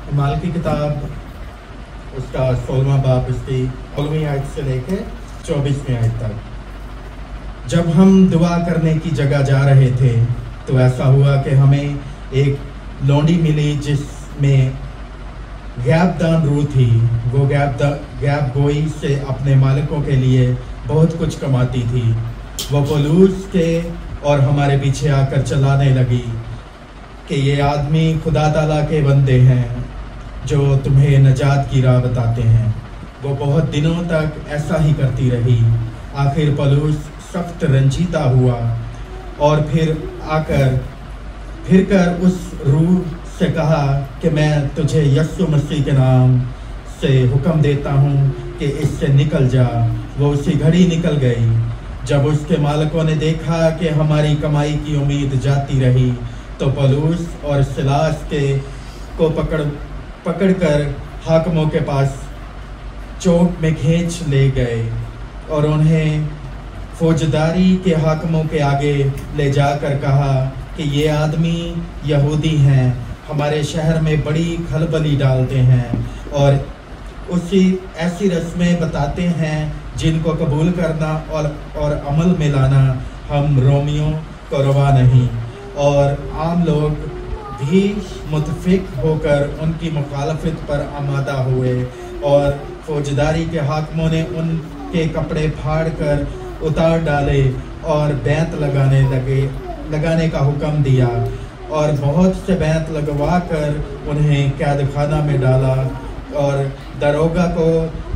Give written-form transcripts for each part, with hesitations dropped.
اعمال کی کتاب اس کا 16واں باب اس کی 16ویں آیت سے لے کے 24ویں آیت تک. جب ہم دعا کرنے کی جگہ جا رہے تھے تو ایسا ہوا کہ ہمیں ایک لونڈی ملی جس میں غیب دان روح تھی. وہ غیب گوئی سے اپنے مالکوں کے لیے بہت کچھ کماتی تھی. وہ پولوس کے اور ہمارے پیچھے آ کر چلانے لگی کہ یہ آدمی خدا تعالیٰ کے بندے ہیں جو تمہیں نجات کی راہ بتاتے ہیں. وہ بہت دنوں تک ایسا ہی کرتی رہی. آخر پولوس سخت رنجیدہ ہوا اور پھر کر اس روح سے کہا کہ میں تجھے یسوع مسیح کے نام سے حکم دیتا ہوں کہ اس سے نکل جا. وہ اسی گھڑی نکل گئی. جب اس کے مالکوں نے دیکھا کہ ہماری کمائی کی امید جاتی رہی تو پولوس اور سلاس کو پکڑ کر حاکموں کے پاس چوک میں کھینچ لے گئے اور انہیں فوجداری کے حاکموں کے آگے لے جا کر کہا کہ یہ آدمی یہودی ہیں, ہمارے شہر میں بڑی کھلبلی ڈالتے ہیں اور ایسی رسمیں بتاتے ہیں جن کو قبول کرنا اور عمل میں لانا ہم رومیوں کو روا نہیں. اور عام لوگ بھی متفق ہو کر ان کی مخالفت پر آمادہ ہوئے اور فوجداری کے حاکموں نے ان کے کپڑے پھاڑ کر اتار ڈالے اور بیعت لگانے کا حکم دیا اور بہت سے بیعت لگوا کر انہیں قید خانہ میں ڈالا اور داروغہ کو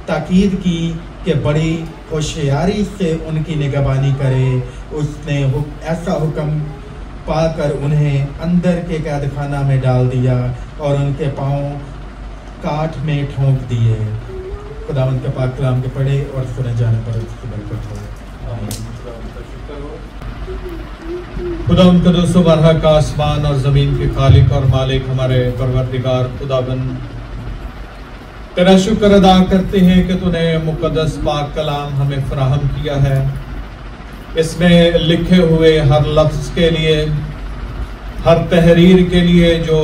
تاکید کی کہ بڑی ہوشیاری سے ان کی نگہبانی کرے. اس نے ایسا حکم پا کر انہیں اندر کے قید خانہ میں ڈال دیا اور ان کے پاؤں کاٹھ میں ٹھونک دیے. خداوند کے پاک کلام کے پڑھے اور سنے جانے پر اس کی برکت ہو. خداوند قدوس و برحق آسمان اور زمین کے خالق اور مالک ہمارے پروردگار خداوند, تیرا شکر ادا کرتے ہیں کہ تو نے مقدس پاک کلام ہمیں فراہم کیا ہے. اس میں لکھے ہوئے ہر لفظ کے لیے, ہر تحریر کے لیے جو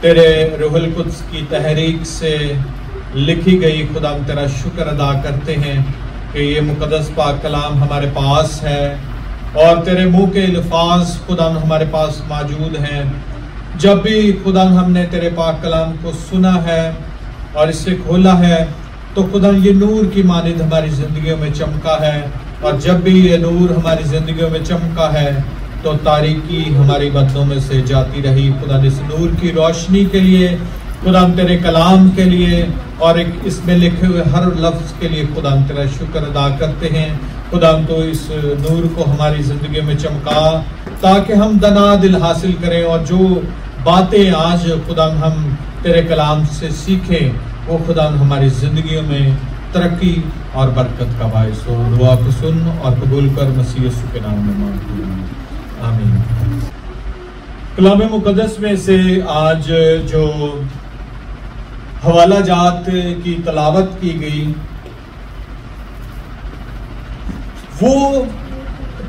تیرے روح القدس کی تحریک سے لکھی گئی, خدا ہم تیرا شکر ادا کرتے ہیں کہ یہ مقدس پاک کلام ہمارے پاس ہے اور تیرے منہ کے الفاظ خدا ہمارے پاس موجود ہیں. جب بھی خدا ہم نے تیرے پاک کلام کو سنا ہے اور اس سے کھولا ہے تو خدا یہ نور کی مانند ہماری زندگیوں میں چمکا ہے, اور جب بھی یہ نور ہماری زندگیوں میں چمکا ہے تو تاریکی ہماری بدنوں میں سے جاتی رہی. خدا اس نور کی روشنی کے لیے, خدا ہم تیرے کلام کے لیے اور اس میں لکھے ہوئے ہر لفظ کے لیے خدا ہم تیرا شکر ادا کرتے ہیں. خدا ہم تو اس نور کو ہماری زندگیوں میں چمکا تاکہ ہم دنا دل حاصل کریں اور جو باتیں آج خدا ہم تیرے کلام سے سیکھیں وہ خدا ہماری زندگیوں میں ترقی اور برکت کا باعث ہو. دعا کو سن اور قبول کر مسیح یسوع کے نام میں مانگتے ہیں, آمین. کلام مقدس میں سے آج جو حوالہ جات کی تلاوت کی گئی وہ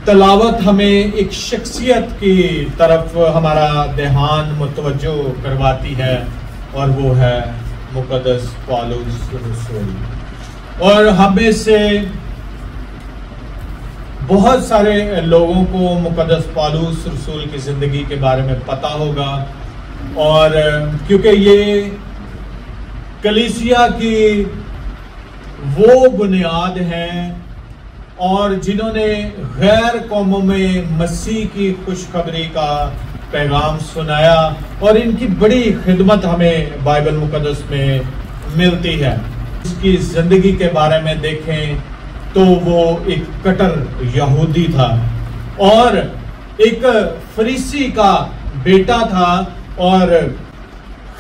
تلاوت ہمیں ایک شخصیت کی طرف ہمارا دھیان متوجہ کرواتی ہے اور وہ ہے مقدس پالوس رسول. اور ہمیں سے بہت سارے لوگوں کو مقدس پالوس رسول کی زندگی کے بارے میں پتا ہوگا, اور کیونکہ یہ کلیسیا کی وہ بنیاد ہیں اور جنہوں نے غیر قوموں میں مسیح کی خوشخبری کا پیغام سنایا, اور ان کی بڑی خدمت ہمیں بائبل مقدس میں ملتی ہے. اس کی زندگی کے بارے میں دیکھیں تو وہ ایک کٹر یہودی تھا اور ایک فریسی کا بیٹا تھا اور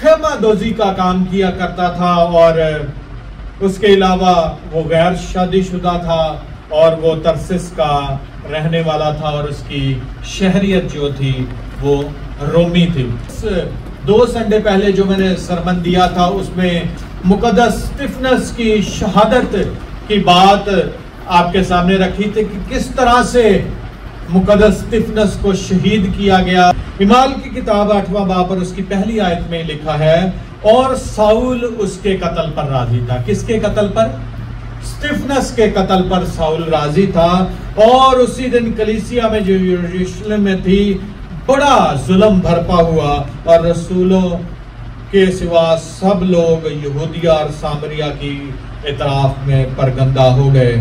خیمہ دوزی کا کام کیا کرتا تھا, اور اس کے علاوہ وہ غیر شادی شدہ تھا اور وہ ترسس کا رہنے والا تھا اور اس کی شہریت جو تھی وہ رومی تھی. 2 سنڈے پہلے جو میں نے سرمن دیا تھا اس میں مقدس اسطفنس کی شہادت کی بات آپ کے سامنے رکھی تھی کہ کس طرح سے مقدس اسطفنس کو شہید کیا گیا. इमाल की किताब 8वां बाब और उसकी पहली आयत में लिखा है, और साउल उसके कत्ल पर राजी था। किसके कत्ल पर? स्तिफनस के कत्ल पर साउल राजी था। और उसी दिन कलीसिया में जो यरूशलेम में थी बड़ा जुल्म बरपा हुआ, और रसूलों के सिवा सब लोग यहूदिया और सामरिया की इतराफ में परगंदा हो गए।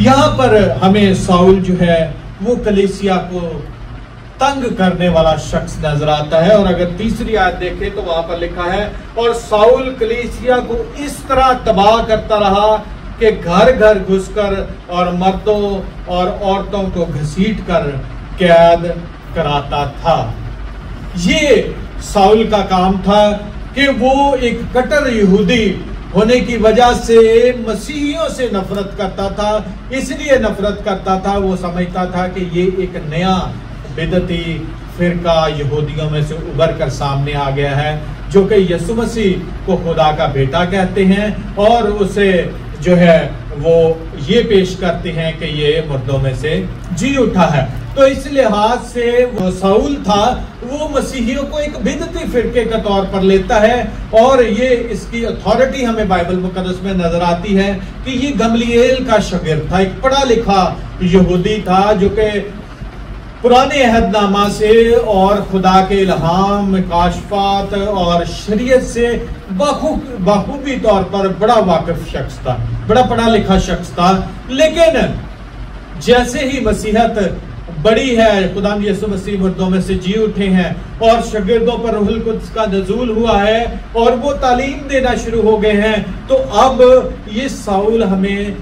यहाँ पर हमें साउल जो है वो कलीसिया को तंग करने वाला शख्स नजर आता है। और अगर तीसरी आयत देखें तो वहां पर लिखा है, और साउल कलीसिया को इस तरह तबाह करता रहा कि घर घर घुसकर और मर्दों और औरतों को घसीट कर कैद कराता था। ये साउल का काम था कि वो एक कट्टर यहूदी होने की वजह से मसीहियों से नफरत करता था। इसलिए नफरत करता था, वो समझता था कि ये एक नया बिदती फिरका यहूदियों में से उभर कर सामने आ गया है, जो कि यीशु मसीह को खुदा का बेटा कहते हैं, और उसे जो है वो ये पेश करते हैं कि ये मुर्दों में से जी उठा है। तो इस लिहाज से वो साउल था, वो मसीहियों को एक बिदती फिरके के तौर पर लेता है। और ये इसकी अथॉरिटी हमें बाइबल मुकद्दस में नजर आती है कि ये गमलीएल का शागिर्द था, एक पढ़ा लिखा यहूदी था, जो कि पुराने अहदनामा से और खुदा के इल्हाम, काशफात और शरीयत से बखूबी तौर पर बड़ा वाकिफ शख्स था, बड़ा पढ़ा लिखा शख्स था। लेकिन जैसे ही मसीहत बड़ी है, खुदा यीशु मसीह मुर्दों में से जी उठे हैं और शागिर्दों पर रूहुल कुद्स का नज़ूल हुआ है और वो तालीम देना शुरू हो गए हैं, तो अब ये साउल हमें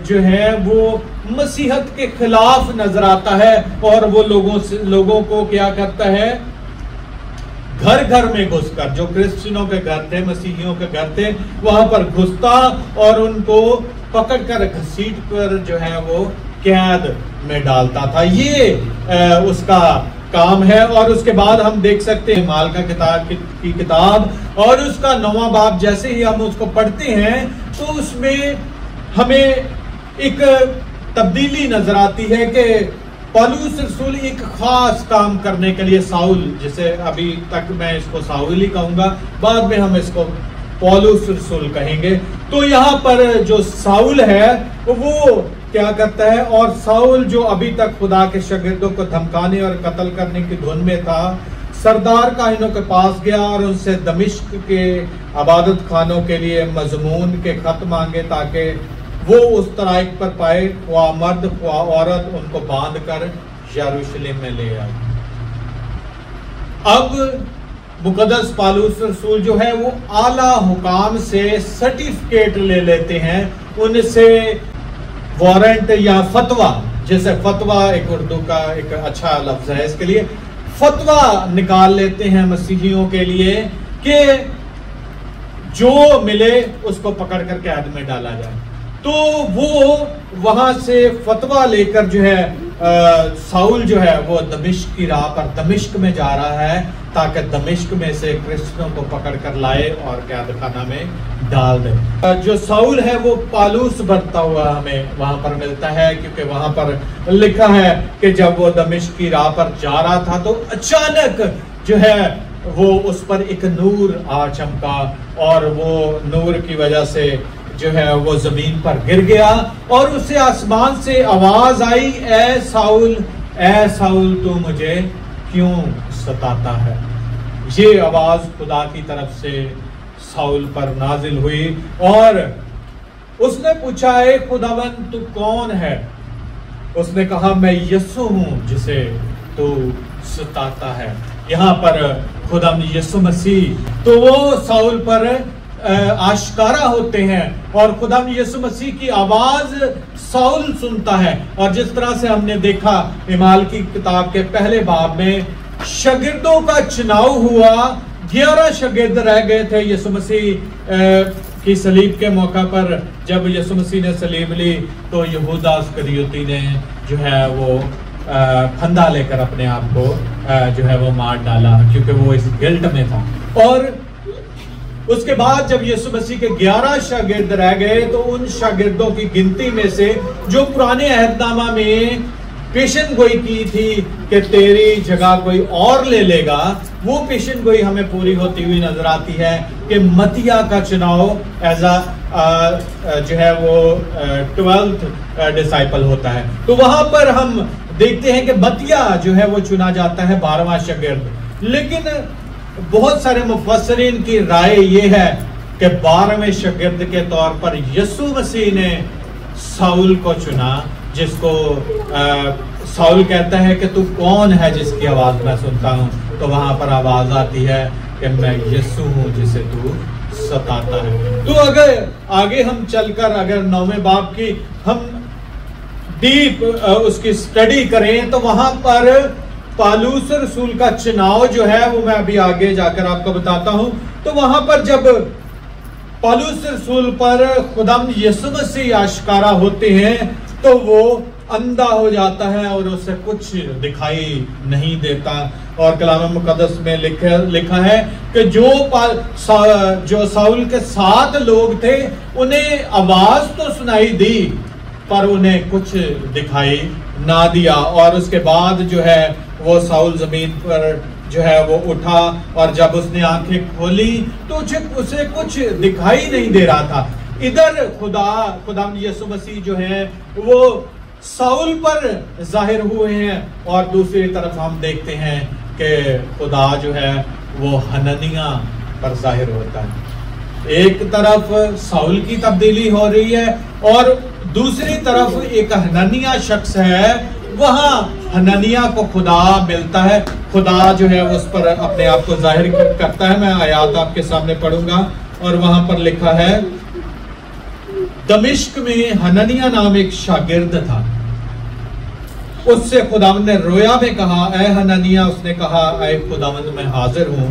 जो है वो मसीहत के खिलाफ नजर आता है। और वो लोगों को क्या करता है, घर घर में घुसकर, जो क्रिश्चियनों के घर थे, मसीहियों के घर थे, वहां पर घुसता और उनको पकड़कर घसीट कर जो है वो कैद में डालता था। ये उसका काम है। और उसके बाद हम देख सकते हैं माल का की किताब और उसका 9वां बाब, जैसे ही हम उसको पढ़ते हैं तो उसमें हमें एक तब्दीली नजर आती है कि पौलुस रसूल एक खास काम करने के लिए साउल, जिसे अभी तक मैं इसको साउल ही कहूंगा, बाद में हम इसको पौलुस रसूल कहेंगे। तो यहाँ पर जो साउल है वो क्या करता है, और साउल जो अभी तक खुदा के शागिर्दों को धमकाने और कत्ल करने की धुन में था, सरदार काहिनों के पास गया और उनसे दमिश्क के इबादत खानों के लिए मजमून के खत मांगे ताकि वो उस तराइक पर पाए, ख्वा मर्द ख्वा औरत, उनको बांध कर यरूशलेम में ले आए। अब मुकद्दस पौलुस रसूल जो है वो आला हुकाम से सर्टिफिकेट ले लेते हैं, उनसे वारंट या फतवा, जैसे फतवा एक उर्दू का एक अच्छा लफ्ज है इसके लिए, फतवा निकाल लेते हैं मसीहियों के लिए कि जो मिले उसको पकड़ कर कैद में डाला जाए। तो वो वहां से फतवा लेकर जो है साउल जो है वो दमिश्क की राह पर दमिश्क में जा रहा है ताकि दमिश्क में से क्रिश्चियनों को पकड़ कर लाए और कैद खाना में डाल दे। जो साउल है वो पालूस बरता हुआ हमें वहां पर मिलता है, क्योंकि वहां पर लिखा है कि जब वो दमिश्क की राह पर जा रहा था तो अचानक जो है वो उस पर एक नूर आ चमका और वो नूर की वजह से जो है वो जमीन पर गिर गया और उसे आसमान से आवाज आई, ए साउल तू मुझे क्यों सताता है। ये आवाज खुदा की तरफ से साउल पर नाजिल हुई और उसने पूछा, ए खुदावन तू कौन है? उसने कहा, मैं यीशु हूं जिसे तू सताता है। यहाँ पर खुदा यीशु मसीह तो वो साउल पर आश्कारा होते हैं और खुदा यीशु मसीह की आवाज साउल सुनता है। और जिस तरह से हमने देखा इमाल की किताब के पहले बाब में शागिर्दों का चुनाव हुआ, 11 शागिर्द रह गए थे यीशु मसीह की सलीब के मौका पर। जब यीशु मसीह ने सलीब ली तो यहूदा इस्करियोती ने जो है वो फंदा लेकर अपने आप को जो है वो मार डाला, क्योंकि वो इस गिल्ट में था। और उसके बाद जब यीशु मसीह के 11 शागिर्द रह गए तो उन शागिर्दों की गिनती में से जो पुराने अहदनामा में पेशन गोई की थी कि तेरी जगह कोई और ले लेगा, वो पेशन गोई हमें पूरी होती हुई नजर आती है कि मतिया का चुनाव एज जो है वो 12th डिसाइपल होता है। तो वहां पर हम देखते हैं कि मतिया जो है वो चुना जाता है 12वां शागिर्द। लेकिन बहुत सारे मुफस्सरीन की राय ये है कि 12वें शागिर्द के तौर पर यीशु मसीह ने साउल को चुना, जिसको साउल कहता है कि तू कौन है जिसकी आवाज मैं सुनता हूं। तो वहां पर आवाज आती है कि मैं यीशु हूं जिसे तू सताता है। तो अगर आगे हम चलकर अगर 9वें बाब की हम डीप उसकी स्टडी करें तो वहां पर पालूस रसूल का चुनाव जो है वो मैं अभी आगे जाकर आपको बताता हूं। तो वहां पर जब पालूस रसूल पर खुदाम यीशु मसीह आश्कारा होते हैं तो वो अंधा हो जाता है और उसे कुछ दिखाई नहीं देता। और कलाम मुकद्दस में लिखा है कि जो साउल के 7 लोग थे उन्हें आवाज तो सुनाई दी पर उन्हें कुछ दिखाई ना दिया। और उसके बाद जो है वो साउल जमीन पर जो है वो उठा और जब उसने आंखें खोली तो उसे कुछ दिखाई नहीं दे रहा था। इधर खुदा यीशु मसीह जो है वो साउल पर जाहिर हुए हैं और दूसरी तरफ हम देखते हैं कि खुदा जो है वो हननिया पर जाहिर होता है। एक तरफ साउल की तब्दीली हो रही है और दूसरी तरफ एक हननिया शख्स है, वहां हननिया को खुदा मिलता है। खुदा जो है उस पर अपने आप को जाहिर करता है। मैं आयत आपके सामने पढ़ूंगा और वहां पर लिखा है, दमिश्क में हननिया नाम एक शागिर्द था, उससे खुदावंद ने रोया में कहा, ऐ हननिया। उसने कहा, ऐ खुदावंद मैं हाजिर हूं।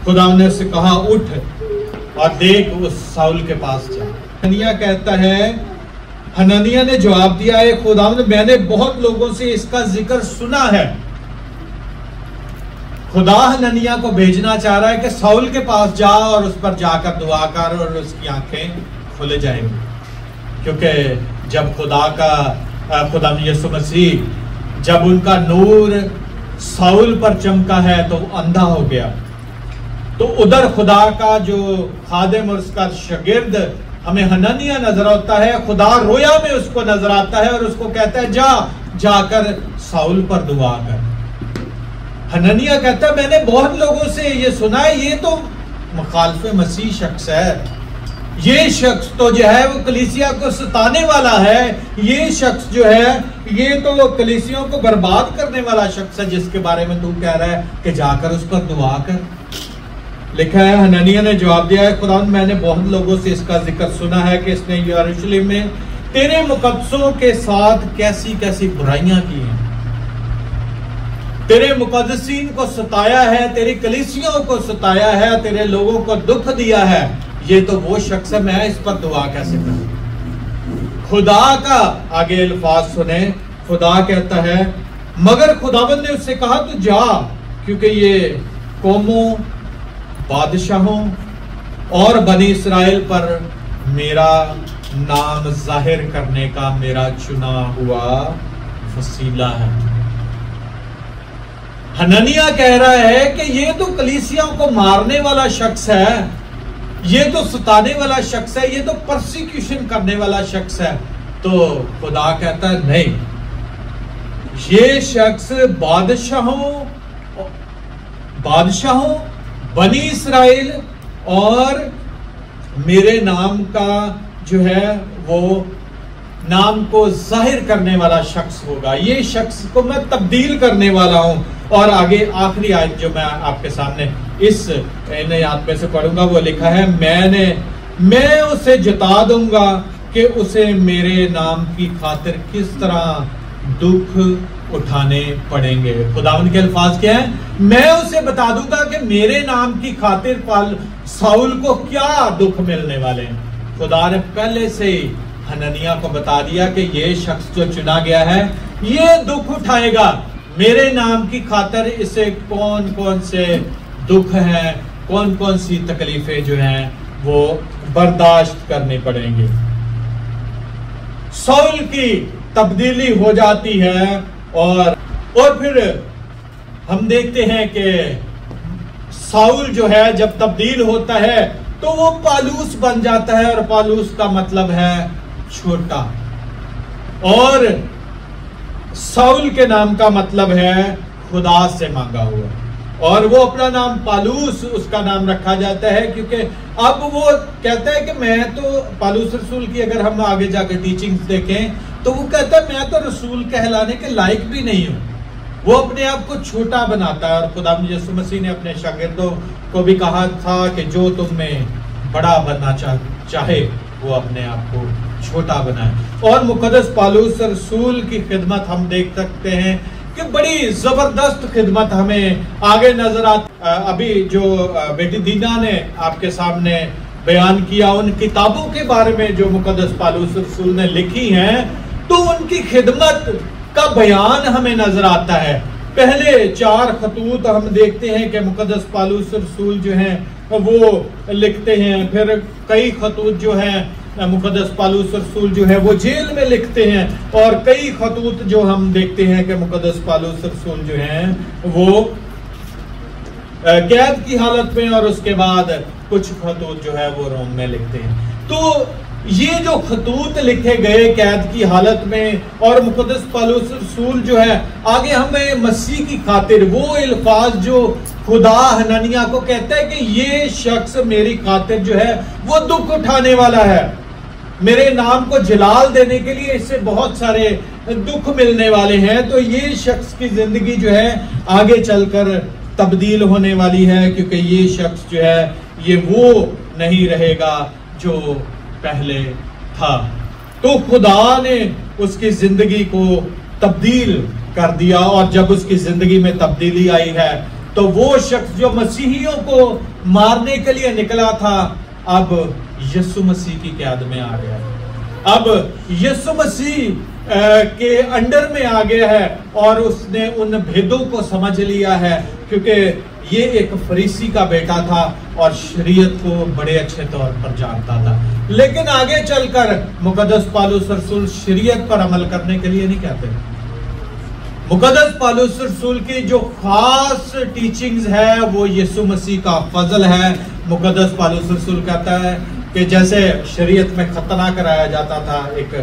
खुदावंद ने उससे कहा, उठ और देख उस साउल के पास जा। हननिया कहता है, हननिया ने जवाब दिया, है खुदावंद मैंने बहुत लोगों से इसका जिक्र सुना है। खुदा हननिया को भेजना चाह रहा है कि साउल के पास जा और उस पर जाकर दुआ कर और उसकी आंखें खुल जाएंगी। क्योंकि जब खुदा यीशु मसीह जब उनका नूर साउल पर चमका है तो अंधा हो गया। तो उधर खुदा का जो खादिम और उसका शागिर्द हमें हननिया नजर आता है, खुदा रोया में उसको नजर आता है और उसको कहता है, जाकर साउल पर दुआ कर। हननिया कहता है, मैंने बहुत लोगों से ये सुना है, ये तो मुखालिफ मसीह शख्स है, ये शख्स तो जो है वो कलीसिया को सताने वाला है, ये शख्स जो है ये तो कलीसियों को बर्बाद करने वाला शख्स है जिसके बारे में तू कह रहा है कि जाकर उस पर दुआ कर। लिखा है, हननिया ने जवाब दिया है, खुदा मैंने बहुत लोगों से इसका जिक्र सुना है कि इसने यरूशलेम में तेरे मुकद्दसों के साथ कैसी कैसी बुराइयां की हैं, तेरे मुकद्दसीन को सताया है, तेरी कलीसियों को सताया है, तेरे लोगों को दुख दिया है। ये तो वो शख्स है, मैं इस पर दुआ कैसे करूं। खुदा का आगे अल्फाज सुने, खुदा कहता है, मगर खुदावंद ने उससे कहा तू जा, क्योंकि ये कौमों, बादशाहों और बनी इस्राएल पर मेरा नाम जाहिर करने का मेरा चुना हुआ वसीला है। हननिया कह रहा है कि ये तो कलीसियाओं को मारने वाला शख्स है, ये तो सताने वाला शख्स है, ये तो परसिक्यूशन करने वाला शख्स है। तो खुदा कहता है नहीं, ये शख्स बादशाहों बनी इस्राएल और मेरे नाम का जो है वो नाम को जाहिर करने वाला शख्स होगा। ये शख्स को मैं तब्दील करने वाला हूं। और आगे आखिरी आयत जो मैं आपके सामने इस आयत में से पढ़ूंगा वो लिखा है, मैं उसे जता दूंगा कि उसे मेरे नाम की खातिर किस तरह दुख उठाने पड़ेंगे। खुदावंद के अल्फाज क्या है, मैं उसे बता दूंगा कि मेरे नाम की खातिर साउल को क्या दुख मिलने वाले हैं। खुदा ने पहले से हननिया को बता दिया कि ये शख्स जो चुना गया है ये दुख उठाएगा मेरे नाम की खातिर। इसे कौन कौन से दुख हैं, कौन कौन सी तकलीफें जो हैं वो बर्दाश्त करनी पड़ेंगी। साउल की तब्दीली हो जाती है اور پھر ہم دیکھتے ہیں کہ ساؤل جو ہے جب تبدیل ہوتا ہے تو وہ پالوس بن جاتا ہے، اور پالوس کا مطلب ہے چھوٹا، اور ساؤل کے نام کا مطلب ہے خدا سے مانگا ہوا، اور وہ اپنا نام پالوس اس کا نام رکھا جاتا ہے، کیونکہ اب وہ کہتا ہے کہ میں تو پالوس رسول کی اگر ہم آگے جا کے ٹیچنگز دیکھیں تو وہ کہتا ہے میں تو رسول کہلانے کے لائق بھی نہیں ہوں، وہ اپنے آپ کو چھوٹا بناتا ہے۔ اور خدا یسوع مسیح نے اپنے شاگردوں کو بھی کہا تھا کہ جو تم میں بڑا بننا چاہے وہ اپنے آپ کو چھوٹا بنائے۔ اور مقدس پالوس رسول کی خدمت ہم دیکھ سکتے ہیں کہ بڑی زبردست خدمت ہمیں آگے نظر آتی۔ ابھی جو بیٹی دینا نے آپ کے سامنے بیان کیا ان کتابوں کے بارے میں جو مقدس پالوس رسول نے لکھی ہیں، تو ان کی خدمت کا بیان ہمیں نظر آتا ہے۔ پہلے 4 خطوط ہم دیکھتے ہیں کہ مقدس پالوس رسول جو ہیں وہ لکھتے ہیں، پھر کئی خطوط جو ہیں مقدس پالوس رسول جو ہے وہ جیل میں لکھتے ہیں، اور کئی خطوط جو ہم دیکھتے ہیں کہ مقدس پالوس رسول جو ہیں وہ قید کی حالت میں، اور اس کے بعد کچھ خطوط جو ہے وہ روم میں لکھتے ہیں۔ تو یہ جو خطوط لکھے گئے قید کی حالت میں، اور مقدس پالوس رسول جو ہے آگے ہمیں مسیح کی خاطر وہ الفاظ جو خدا حنانیہ کو کہتا ہے کہ یہ شخص میری خاطر جو ہے وہ دکھ اٹھانے والا ہے، میرے نام کو جلال دینے کے لیے اس سے بہت سارے دکھ ملنے والے ہیں، تو یہ شخص کی زندگی جو ہے آگے چل کر تبدیل ہونے والی ہے، کیونکہ یہ شخص جو ہے یہ وہ نہیں رہے گا جو پہلے تھا۔ تو خدا نے اس کی زندگی کو تبدیل کر دیا، اور جب اس کی زندگی میں تبدیلی آئی ہے تو وہ شخص جو مسیحیوں کو مارنے کے لیے نکلا تھا اب یسوع مسیح کی قیادت میں آ گیا ہے، اب یسوع مسیح کے انڈر میں آ گیا ہے، اور اس نے ان بھیدوں کو سمجھ لیا ہے، کیونکہ یہ ایک فریسی کا بیٹا تھا اور شریعت کو بڑے اچھے طور پر جانتا تھا، لیکن آگے چل کر مقدس پالوس رسول شریعت پر عمل کرنے کے لیے نہیں کہتے۔ مقدس پالوس رسول کی جو خاص ٹیچنگز ہے وہ یسوع مسیح کا فضل ہے۔ مقدس پالوس رسول کہتا ہے کہ جیسے شریعت میں ختنہ کرایا جاتا تھا ایک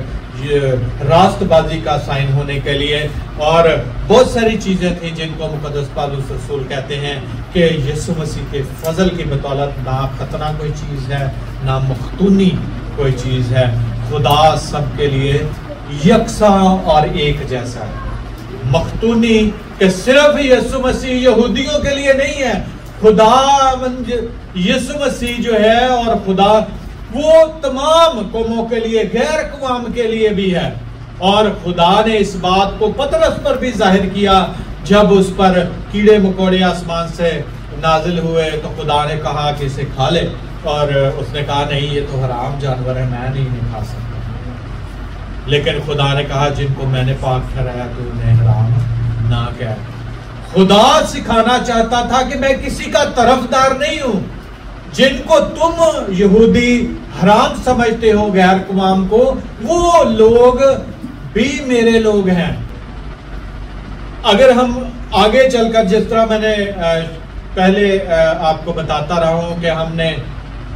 راست بازی کا سائن ہونے کے لیے، اور بہت ساری چیزیں تھیں جن کو مقدس پالوس رسول کہتے ہیں کہ یسوع مسیح کے فضل کی بدولت نہ ختنہ کوئی چیز ہے نہ مختونی کوئی چیز ہے، خدا سب کے لیے یکساں اور ایک جیسا ہے۔ مختونی کہ صرف یسوع مسیح یہودیوں کے لیے نہیں ہے، خدا یسوع مسیح جو ہے اور خدا وہ تمام قوموں کے لیے غیر اقوام کے لیے بھی ہے، اور خدا نے اس بات کو پطرس پر بھی ظاہر کیا جب اس پر کیڑے مکوڑے آسمان سے نازل ہوئے تو خدا نے کہا کہ اسے کھا لے، اور اس نے کہا نہیں یہ تو حرام جانور ہے میں نہیں کھا سکتا، لیکن خدا نے کہا جن کو میں نے پاک ٹھہرایا تو انہیں حرام نہ کہہ۔ خدا سکھانا چاہتا تھا کہ میں کسی کا طرفدار نہیں ہوں، جن کو تم یہودی حرام سمجھتے ہو غیر اقوام کو، وہ لوگ بھی میرے لوگ ہیں۔ اگر ہم آگے چل کر جس طرح میں نے پہلے آپ کو بتاتا رہا ہوں کہ ہم نے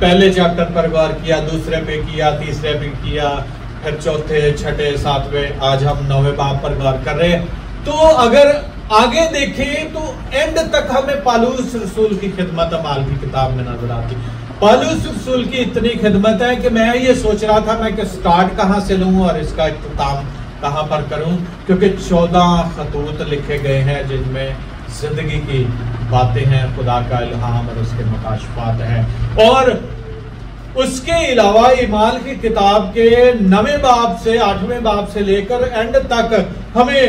پہلے چیپٹر پر غور کیا، دوسرے پہ کیا، تیسرے پہ کیا، پھر چوتھے، چھٹے، ساتویں، آج ہم 9ویں باب پر غور کر رہے ہیں، تو اگر آگے دیکھیں تو اینڈ تک ہمیں پالوس رسول کی خدمت اعمال کی کتاب میں نظر آتی۔ پالوس رسول کی اتنی خدمت ہے کہ میں یہ سوچ رہا تھا میں کہ سٹارٹ کہاں سے لوں اور اس کا اختتام کہاں پر کروں، کیونکہ 14 خطوط لکھے گئے ہیں جن میں زندگی کی باتیں ہیں، خدا کا الہام اور اس کے مکاشفات ہیں، اور اس کے علاوہ اعمال کی کتاب کے 9ویں باب سے 8ویں باب سے لے کر اینڈ تک ہمیں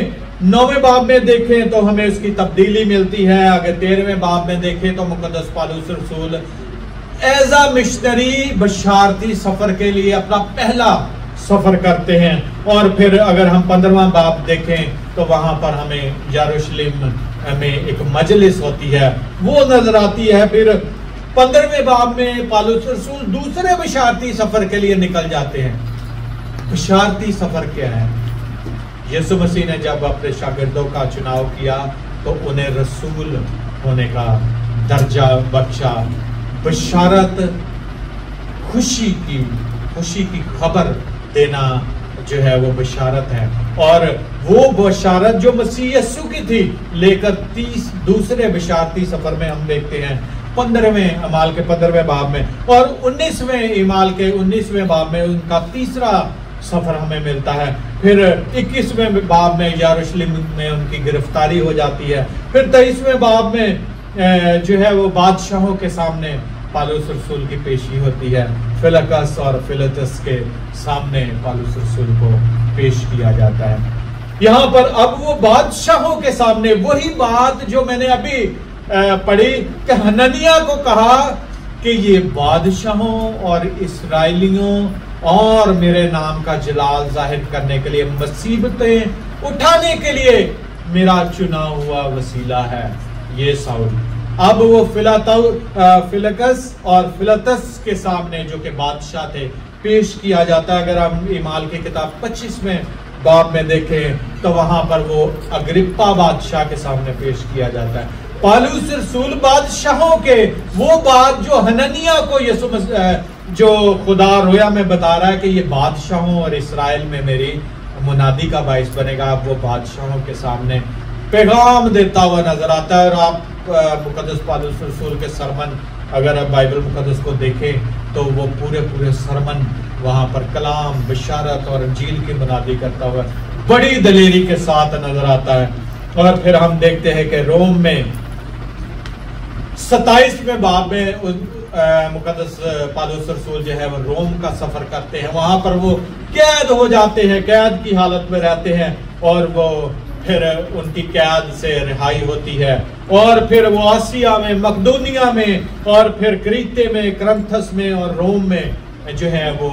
9ویں باب میں دیکھیں تو ہمیں اس کی تبدیلی ملتی ہے، اگر 13ویں باب میں دیکھیں تو مقدس پالوس رسول ایز اے مشنری بشارتی سفر کے لیے اپنا پہلا سفر کرتے ہیں، اور پھر اگر ہم 15واں باب دیکھیں تو وہاں پر ہمیں یروشلم میں ایک مجلس ہوتی ہے وہ نظر آتی ہے، پھر 15ویں باب میں پالوس رسول دوسرے بشارتی سفر کے لیے نکل جاتے ہیں۔ بشارتی سفر کیا ہے؟ यीशु मसीह ने जब अपने शागिर्दों का चुनाव किया तो उन्हें रसूल होने का दर्जा बख्शा। बशारत, खुशी की खबर देना जो है वो बशारत है, और वो बशारत जो मसीह यीशु की थी लेकर दूसरे बशारती सफर में हम देखते हैं 15वें अमाल के 15वें बाब में, और 19वें इमाल के 19वें बाब में उनका तीसरा सफर हमें मिलता है। फिर 21वें बाब में यरूशलेम में उनकी गिरफ्तारी हो जाती है। फिर 23वें बाब में जो है वो बादशाहों के सामने पौलुस रसूल की पेशी होती है। फिलकस और फिलतस के सामने पौलुस रसूल को पेश किया जाता है। यहाँ पर अब वो बादशाहों के सामने वही बात जो मैंने अभी पढ़ी कि हननिया को कहा कि ये बादशाहों और इस्राएलियों और मेरे नाम का जलाल जाहिर करने के लिए, मुसीबतें उठाने के लिए मेरा चुना हुआ वसीला है ये साउल। अब वो फिलकस और फिलतस के सामने जो कि बादशाह थे पेश किया जाता है। अगर हम इमाल की किताब 25वें बाब में देखें तो वहां पर वो अग्रिप्पा बादशाह के सामने पेश किया जाता है। पौलुस रसूल बादशाहों के वो बात जो हननिया को यीशु जो खुदा रोया में बता रहा है कि ये बादशाहों और इस्राएल में मेरी मुनादी का बाइस बनेगा, अब वो बादशाहों के सामने पैगाम देता हुआ नजर आता है। और आप मुकद्दस पौलुस रसूल के सरमन अगर आप बाइबल मुकद्दस को देखें तो वो पूरे सरमन वहां पर कलाम, बशारत और इंजील की मुनादी करता हुआ बड़ी दलेरी के साथ नजर आता है। और फिर हम देखते हैं कि रोम में 27वें बाब में मुकद्दस पौलुस रसूल जो है वो रोम का सफर करते हैं। वहां पर वो कैद हो जाते हैं, कैद की हालत में रहते हैं, और वो फिर उनकी कैद से रिहाई होती है। और फिर वो आसिया में, मकदूनिया में, और फिर क्रीते में, करंथस में और रोम में जो है वो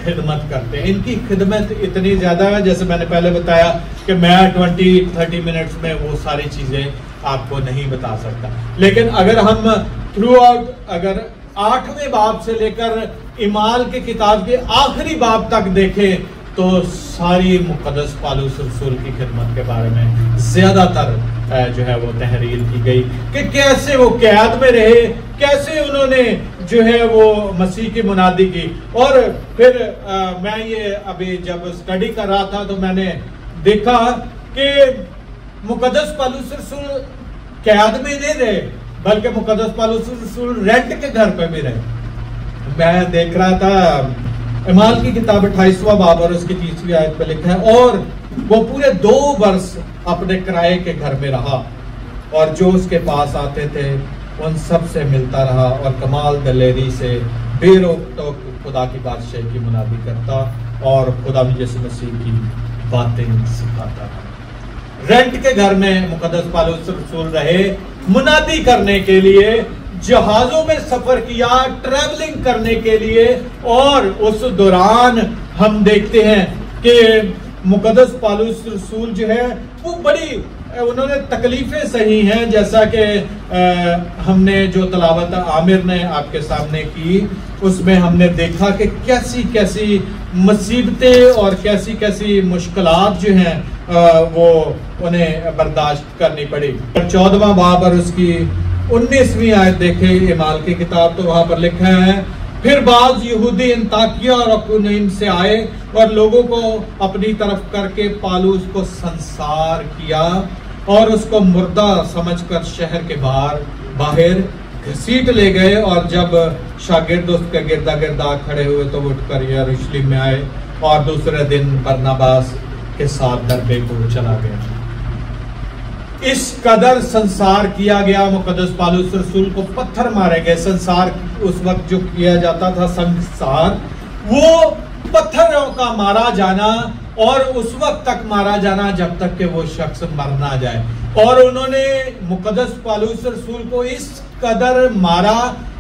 खिदमत करते हैं। इनकी खिदमत इतनी ज्यादा है, जैसे मैंने पहले बताया कि मैं 20-30 मिनट्स में वो सारी चीजें आपको नहीं बता सकता। लेकिन अगर हम थ्रू आउट अगर 8वें बाब से लेकर इमाल के किताब के आखिरी बाब तक देखें तो सारी मुकद्दस पौलुस रसूल की खिदमत के बारे में ज्यादातर जो है वो तहरीर की गई कि कैसे वो कैद में रहे, कैसे उन्होंने जो है वो मसीह की मुनादी की। और फिर मैं ये अभी जब स्टडी कर रहा था तो मैंने देखा कि मुकद्दस पौलुस रसूल कैद में नहीं रहे, बल्कि मुकद्दस पौलुस रसूल रेंट के घर पे भी रहे। मैं देख रहा था इमाल की किताब 28वां बाब और उसकी 30वीं आयत पे लिखा है, और वो पूरे 2 वर्ष अपने किराए के घर में रहा और जो उसके पास आते थे उन सब से मिलता रहा और कमाल दलेरी से बेरोक टोक खुदा की बादशाही की मुनादी करता और खुदा यीशु मसीह की बातें सिखाता रहा। रेंट के घर में मुकद्दस पौलुस रसूल रहे, मुनादी करने के लिए जहाजों में सफर किया, ट्रैवलिंग करने के लिए। और उस दौरान हम देखते हैं कि मुकद्दस पौलुस रसूल जो है वो बड़ी उन्होंने तकलीफें सही हैं, जैसा कि हमने जो तलावत आमिर ने आपके सामने की उसमें हमने देखा कि कैसी कैसी मुसीबतें और कैसी कैसी मुश्किलात जो हैं वो उन्हें बर्दाश्त करनी पड़ी। 14वां बाब और उसकी 19वीं आयत देखे इमाल की किताब तो वहां पर लिखा है, फिर बाज यहूदी अंताकिया और इकुनियुम से आए और लोगों को अपनी तरफ करके पौलुस को संसार किया और उसको मुर्दा समझकर शहर के बाहर घसीट ले गए। और जब शागिर्द उसके गिरदा गिरदा खड़े हुए तो उठकर यरूशलेम में आए और दूसरे दिन बरनबास के साथ दरबे को चला गया। इस कदर संसार किया गया, मुकद्दस पौलुस रसूल को पत्थर मारे गए। संसार उस वक्त जो किया जाता था संसार, वो पत्थरों का मारा जाना और उस वक्त तक मारा जाना जब तक कि वो शख्स मर ना जाए। और उन्होंने मुकद्दस पौलुस रसूल को इस कदर मारा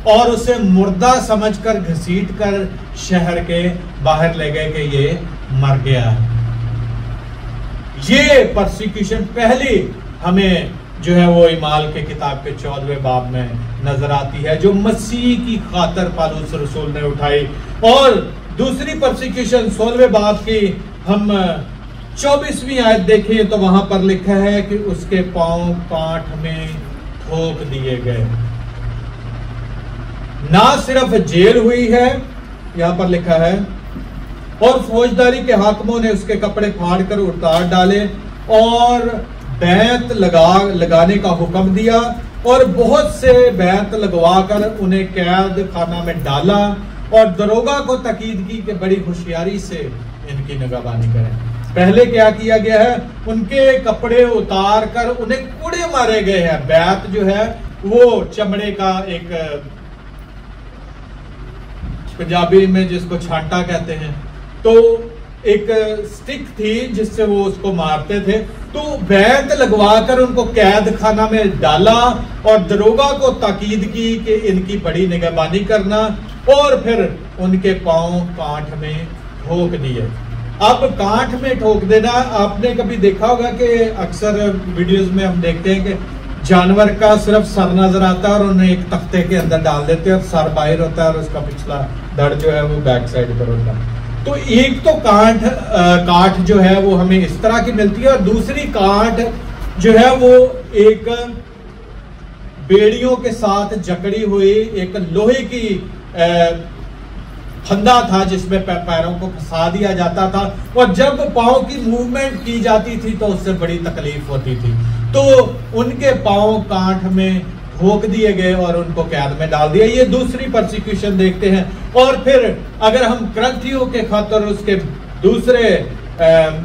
और उसे मुर्दा समझकर घसीट कर शहर के बाहर ले गए कि ये मर गया है। ये परसिक्यूशन पहली हमें जो है वो इमाल के किताब के 14वें बाब में नजर आती है, जो मसीह की खातर पौलुस रसूल ने उठाई। और दूसरी परसिक्यूशन 16वें बाब की हम 24वीं आयत देखें तो वहां पर लिखा है कि उसके पांव कांट में ठोक दिए गए। ना सिर्फ जेल हुई है, यहां पर लिखा है, और फौजदारी के हाकिमों ने उसके कपड़े फाड़ कर उतार डाले और बैत लगाने का हुक्म दिया, और बहुत से बैत लगवाकर उन्हें कैद खाना में डाला, और दरोगा को ताकीद की कि बड़ी होशियारी से इनकी निगहबानी करें। पहले क्या किया गया है, उनके कपड़े उतार कर उन्हें कूड़े मारे गए हैं। बैत जो है वो चमड़े का एक, पंजाबी में जिसको छांटा कहते हैं, तो एक स्टिक थी जिससे वो उसको मारते थे। तो बैत लगवाकर उनको कैद खाना में डाला और दरोगा को ताकीद की कि इनकी बड़ी निगहबानी करना, और फिर उनके पांव कांट में ठोक दिए। अब कांट में ठोक देना, आपने कभी देखा होगा कि अक्सर वीडियोस में हम देखते हैं कि जानवर का सिर्फ सर नजर आता है और उन्हें एक तख्ते के अंदर डाल देते हैं और सर बाहर होता है और उसका पिछला धड़ जो है वो बैक साइड पर होता है। तो एक तो काठ जो है वो हमें इस तरह की मिलती है, और दूसरी काठ जो है वो एक बेड़ियों के साथ जकड़ी हुई एक लोहे की फंदा था जिसमें पैरों को फंसा दिया जाता था, और जब पांव की मूवमेंट की जाती थी तो उससे बड़ी तकलीफ होती थी। तो उनके पांव कांठ में ठोक दिए गए और उनको कैद में डाल दिया। ये दूसरी परसिक्यूशन देखते हैं। और फिर अगर हम करंथियों के खत और उसके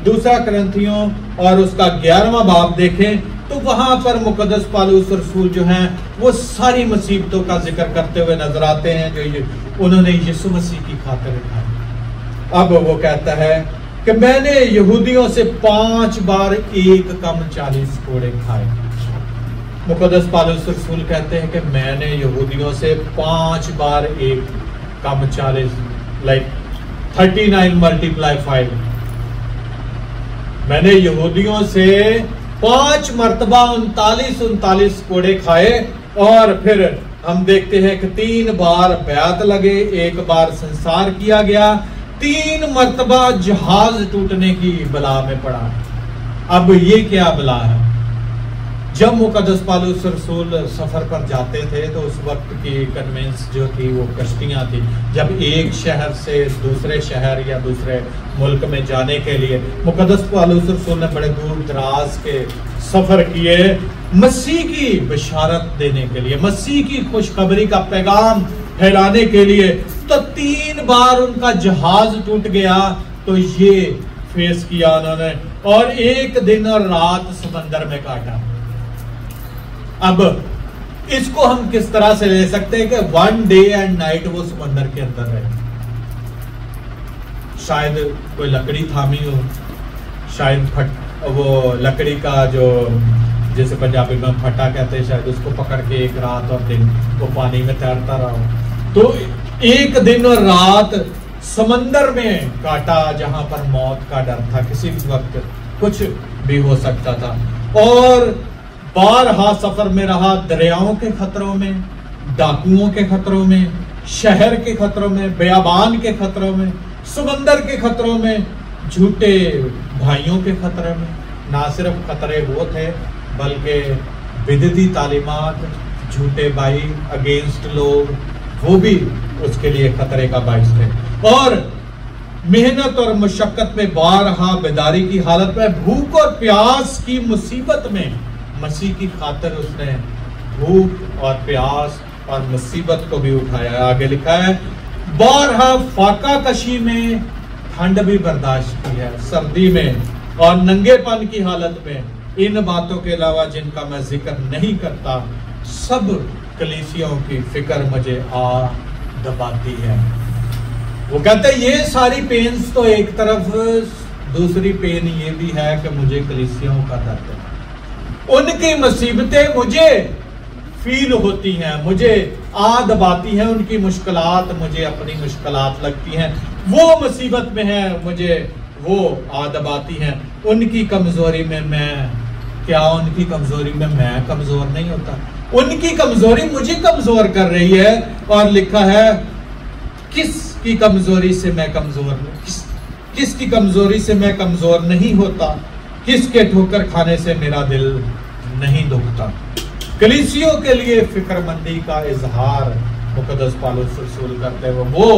दूसरा करंथियों और उसका 11वां बाब देखें तो वहां पर मुकद्दस पौलुस रसूल जो हैं वो सारी मुसीबतों का जिक्र करते हुए नजर आते हैं जो उन्होंने यीशु मसीह की खातिर उठाई। अब वो कहता है कि मैंने यहूदियों से 5 बार एक कम 40 कोड़े खाए। मुकद्दस पौलुस रसूल कहते हैं कि मैंने यहूदियों से 5 बार एक कम 40, लाइक 39 × 5, मैंने यहूदियों से 5 मरतबा 39 कोड़े खाए। और फिर हम देखते हैं कि 3 बार बैत लगे, 1 बार संसार किया गया, 3 मरतबा जहाज टूटने की बला में पड़ा। अब ये क्या बला है? जब मुकद्दस पौलुस रसूल सफर पर जाते थे तो उस वक्त की कन्वेंस जो थी वो कश्तियां थी। जब एक शहर से दूसरे शहर या दूसरे मुल्क में जाने के लिए मुकद्दस पौलुस रसूल ने बड़े दूर दराज के सफर किए मसीह की बशारत देने के लिए, मसीह की खुशखबरी का पैगाम फैलाने के लिए। तो 3 बार उनका जहाज टूट गया। तो ये फेस किया उन्होंने, और 1 दिन और रात समंदर में काटा। अब इसको हम किस तरह से ले सकते हैं कि 1 डे एंड नाइट वो समंदर के अंदर रहे। शायद कोई लकड़ी थामी हो, शायद वो लकड़ी का जो जैसे पंजाबी में फटा कहते हैं, शायद उसको पकड़ के 1 रात और दिन वो पानी में तैरता रहा हो। तो 1 दिन और रात समंदर में काटा जहां पर मौत का डर था, किसी भी वक्त कुछ भी हो सकता था। और बारहा सफर में रहा, दरियाओं के खतरों में, डाकुओं के खतरों में, शहर के खतरों में, बेयाबान के खतरों में, समंदर के खतरों में, झूठे भाइयों के खतरे में। ना सिर्फ खतरे वो थे बल्कि बिदती तालीमात, झूठे भाई अगेंस्ट लोग, वो भी उसके लिए खतरे का बाइस थे। और मेहनत और मुशक्कत में बारहा बेदारी की हालत में, भूख और प्यास की मुसीबत में मसीह की खातिर उसने भूख और प्यास और मुसीबत को भी उठाया। आगे लिखा है बारहा फाका कशी में ठंड भी बर्दाश्त की है, सर्दी में और नंगेपन की हालत में। इन बातों के अलावा जिनका मैं जिक्र नहीं करता, सब कलीसियाओं की फिक्र मुझे आ दबाती है। वो कहते हैं ये सारी पेन्स तो एक तरफ, दूसरी पेन ये भी है कि मुझे कलीसियाओं का दर्द है। उनकी मुसीबतें मुझे फील होती हैं, मुझे आ दबाती हैं। उनकी मुश्किलात मुझे अपनी मुश्किलात लगती हैं। वो मुसीबत में है, मुझे वो आ दबाती हैं। उनकी कमजोरी में मैं क्या, उनकी कमजोरी में मैं कमजोर नहीं होता, उनकी कमजोरी मुझे कमजोर कर रही है। और लिखा है किस की कमजोरी से मैं कमजोर हूं, किस की कमजोरी से मैं कमजोर नहीं होता, किसके ठोकर खाने से मेरा दिल नहीं दुखता। कलीसियों के लिए फिक्रमंदी का इजहार मुकद्दस पौलुस रसूल करते हुए वो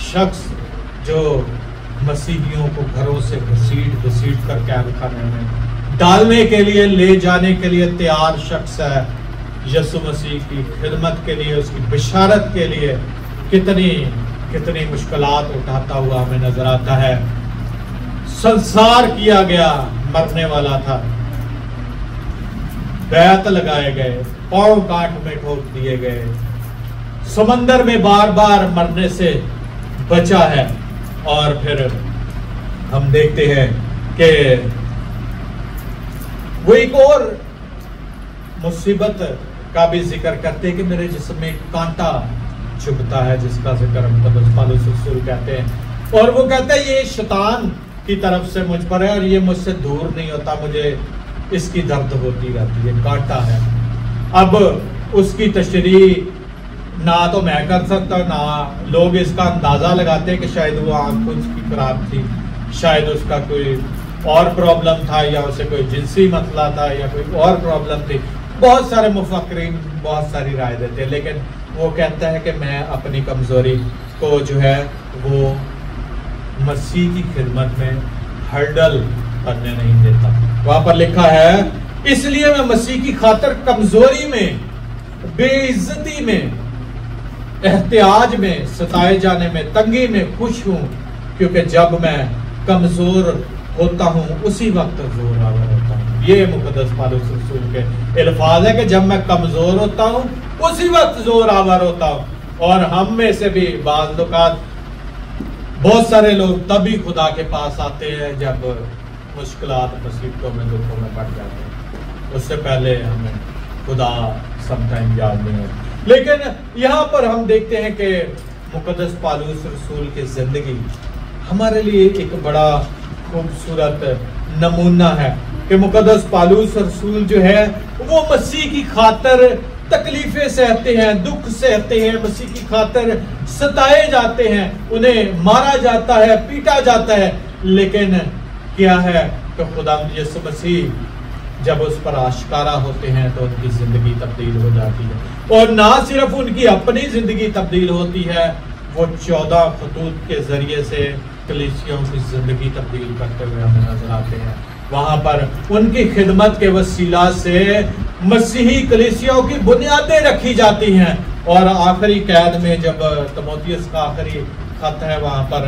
शख्स जो मसीहियों को घरों से घसीट कर कैद खाने में डालने के लिए, ले जाने के लिए तैयार शख्स है। यीशु मसीह की खिदमत के लिए, उसकी बिशारत के लिए कितनी मुश्किलात उठाता हुआ हमें नजर आता है। संसार किया गया, मरने वाला था, बैत लगाए गए, पांव काट में ठोक दिए गए, समंदर में बार बार मरने से बचा है। और फिर हम देखते हैं कि वो एक और मुसीबत का भी जिक्र करते हैं कि मेरे जिस्म में कांटा चुभता है, जिसका जिक्र मुकद्दस पौलुस रसूल कहते हैं। और वो कहता है ये शैतान की तरफ से मुझ पर है और ये मुझसे दूर नहीं होता, मुझे इसकी दर्द होती रहती है, कांटा है। अब उसकी तशरीह ना तो मैं कर सकता, ना लोग इसका अंदाजा लगाते कि शायद वो आंख उसकी खराब थी, शायद उसका कोई और प्रॉब्लम था, या उसे कोई जिनसी मसला था, या कोई और प्रॉब्लम थी। बहुत सारे मुफक्किरीन बहुत सारी राय देते हैं, लेकिन वो कहता है कि मैं अपनी कमजोरी को जो है वो मसीह की खिदमत में हर्डल करने नहीं देता। वहां पर लिखा है, इसलिए मैं मसीह की खातिर कमजोरी में, बेइज्जती में, एहतियाज में, सताए जाने में, तंगी में खुश हूं, क्योंकि जब मैं कमजोर होता हूं उसी वक्त जोर आवर होता हूं। ये मुकद्दस पौलुस रसूल के अल्फाज है कि जब मैं कमजोर होता हूं उसी वक्त जोर आवर होता हूं। और हम में से भी बाज़ औक़ात बहुत सारे लोग तभी खुदा के पास आते हैं जब मुश्किलात, मुसीबतों में, दुखों में पड़ जाते हैं। उससे पहले हमें खुदा समटाइम याद नहीं होता। लेकिन यहाँ पर हम देखते हैं कि मुकद्दस पौलुस रसूल की जिंदगी हमारे लिए एक बड़ा खूबसूरत नमूना है कि मुकद्दस पौलुस रसूल जो है वो मसीह की खातिर तकलीफें सहते हैं, दुख सहते हैं, मसीह की खातिर सताए जाते हैं, उन्हें मारा जाता है, पीटा जाता है। लेकिन क्या है कि खुदा यीशु मसीह जब उस पर आश्कारा होते हैं तो उनकी जिंदगी तब्दील हो जाती है। और ना सिर्फ उनकी अपनी जिंदगी तब्दील होती है, वो 14 खतूत के जरिए से कलीसियों की जिंदगी तब्दील करते हुए हमें नजर आते हैं। वहां पर उनकी खिदमत के वसीला से मसीही कलीसियों की बुनियादें रखी जाती हैं। और आखिरी कैद में जब तीमुथियुस का आखिरी खत है, वहां पर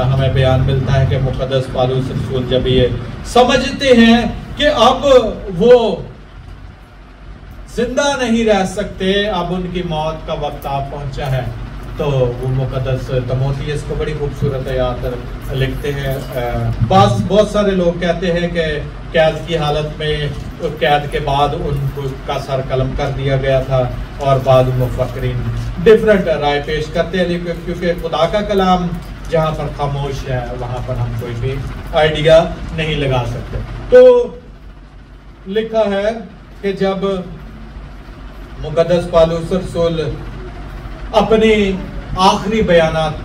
हमें बयान मिलता है कि मुकद्दस पौलुस रसूल जब ये समझते हैं कि अब वो जिंदा नहीं रह सकते, अब उनकी मौत का वक्त आ पहुंचा है, तो वो मुकद्दस तीमुथियुस को बड़ी खूबसूरत आयत लिखते हैं। बहुत सारे लोग कहते हैं कि कैद की हालत में, कैद के बाद उनको का सर कलम कर दिया गया था, और बाद मुफक्किरीन डिफरेंट राय पेश करते हैं, क्योंकि खुदा का कलाम जहाँ पर खामोश है वहाँ पर हम कोई भी आइडिया नहीं लगा सकते। तो लिखा है कि जब मुकद्दस पौलुस रसूल अपने आखिरी बयानात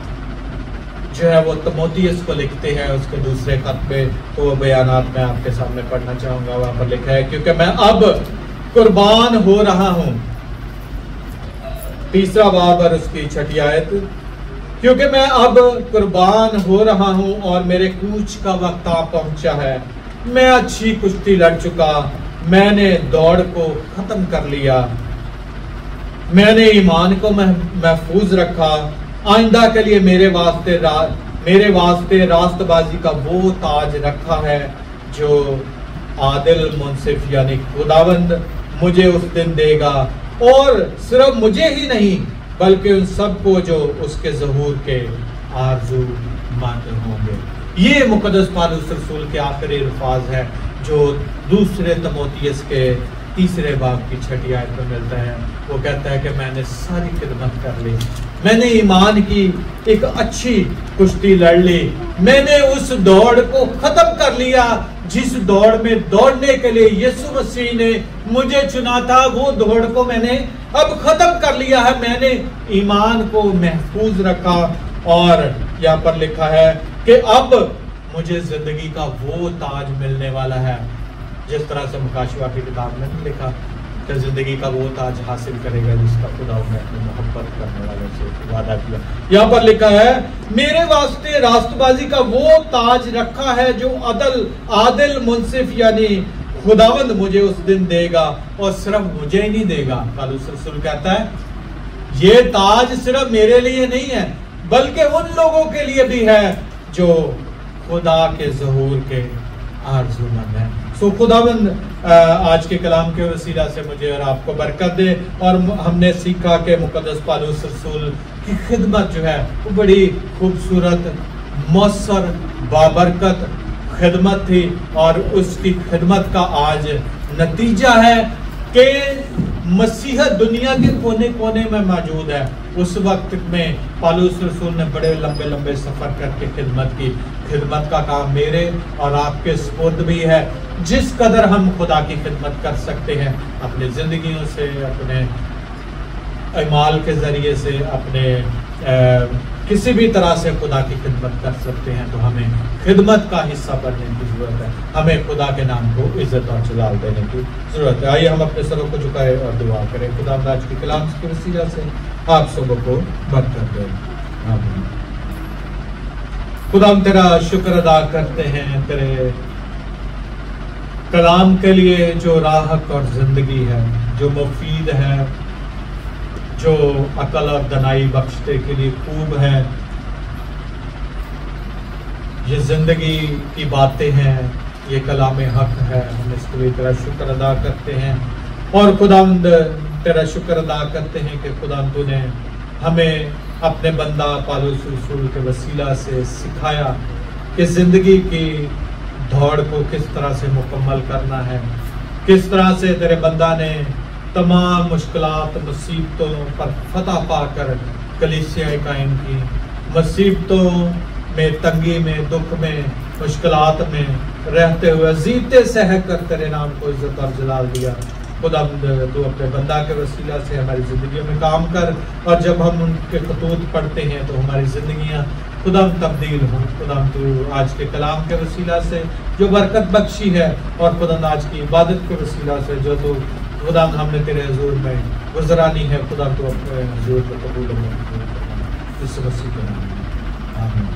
जो है वो तीमुथियुस को लिखते हैं उसके दूसरे खत पे, तो वो बयानात मैं आपके सामने पढ़ना चाहूंगा। वहां पर लिखा है, क्योंकि मैं अब कुर्बान हो रहा हूं, तीसरा बाब और उसकी 6ठी आयत, क्योंकि मैं अब कुर्बान हो रहा हूं और मेरे कूच का वक्त आ पहुंचा है। मैं अच्छी कुश्ती लड़ चुका, मैंने दौड़ को खत्म कर लिया, मैंने ईमान को महफूज रखा। आइंदा के लिए मेरे वास्ते रास्तबाजी का वो ताज रखा है जो आदिल मुंसिफ यानी खुदावंद मुझे उस दिन देगा, और सिर्फ मुझे ही नहीं बल्कि उन सबको जो उसके ज़हूर के आरज़ूमंद होंगे। ये मुकद्दस पौलुस रसूल के आखिरी अल्फाज है जो दूसरे तीमुथियुस के तीसरे बाब की 6ठी आयत में मिलता है। वो कहता है कि मैंने सारी खिदमत कर ली, मैंने ईमान की एक अच्छी कुश्ती लड़ ली, मैंने उस दौड़ को खत्म कर लिया जिस दौड़ में दौड़ने के लिए यीशु मसीह ने मुझे चुना था। वो दौड़ को मैंने अब खत्म कर लिया है, मैंने ईमान को महफूज रखा। और यहाँ पर लिखा है کہ اب مجھے زندگی کا وہ تاج ملنے والا ہے جس طرح سے مکاشفہ کی کتاب میں نے لکھا کہ زندگی کا وہ تاج حاصل کرے گا جس کا خدا نے اپنی محبت کرنے والے سے وعدہ کیا. یہاں پر لکھا ہے میرے واسطے راست بازی کا وہ تاج رکھا ہے جو عادل منصف یعنی خداوند مجھے اس دن دے گا, اور صرف مجھے ہی نہیں دے گا. پالوس رسول کہتا ہے یہ تاج صرف میرے لیے نہیں ہے بلکہ ان لوگوں کے لیے بھی ہے جو خدا کے ظہور کے آرزومند ہیں. سو خداوند آج کے کلام کے وسیلہ سے مجھے اور آپ کو برکت دے. اور ہم نے سیکھا کہ مقدس پالوس رسول کی خدمت جو ہے وہ بڑی خوبصورت, مؤثر, بابرکت خدمت تھی, اور اس کی خدمت کا آج نتیجہ ہے کہ مسیحت دنیا کے کونے کونے میں موجود ہے. اس وقت میں پالوس رسول نے بڑے لمبے لمبے سفر کر کے خدمت کی. خدمت کا کام میرے اور آپ کے سپرد بھی ہے. جس قدر ہم خدا کی خدمت کر سکتے ہیں اپنی زندگیوں سے, اپنے اعمال کے ذریعے سے, اپنے کسی بھی طرح سے خدا کی خدمت کر سکتے ہیں, تو ہمیں خدمت کا حصہ بننے کی ضرورت ہے. ہمیں خدا کے نام کو عزت اور جلال دینے کی ضرورت ہے. آئیے ہم اپنے سروں کو جھکائے اور دعا کریں. خدا آج کے کلام کے وسیلہ سے آپ سب کو برکت دے. آمین. خدا ہم تیرا شکر ادا کرتے ہیں تیرے کلام کے لیے جو راہ اور زندگی ہے, جو مفید ہے, جو عقل اور دانائی بخشتے کے لیے خوب ہے. یہ زندگی کی باتیں ہیں, یہ کلام حق ہے. ہم اس کے لیے تیرا شکر ادا کرتے ہیں, اور خداوند تیرا شکر ادا کرتے ہیں کہ خداوند تو نے ہمیں اپنے بندہ پالوس رسول کے وسیلہ سے سکھایا کہ زندگی کی دوڑ کو کس طرح سے مکمل کرنا ہے, کس طرح سے تیرے بندہ نے تمام مشکلات مصیبتوں پر فتح پا کر کلیسیا قائم کی. مصیبتوں میں, تنگی میں, دکھ میں, مشکلات میں رہتے ہوئے جیتے سہ کر تیرے نام کو عزت اور جلال دیا. خدا تو اپنے بندہ کے وسیلہ سے ہماری زندگیوں میں کام کر, اور جب ہم ان کے خطوط پڑھتے ہیں تو ہماری زندگیاں خدا تبدیل ہوں. خدا تو آج کے کلام کے وسیلہ سے جو برکت بخشی ہے, اور خدا آج کی عبادت کے وسیلہ سے جو تو خدا ہم نے تیرے حضور میں گزرانی ہے, خدا تو اپنے حضور کو قبول اس وسیلہ. آمین.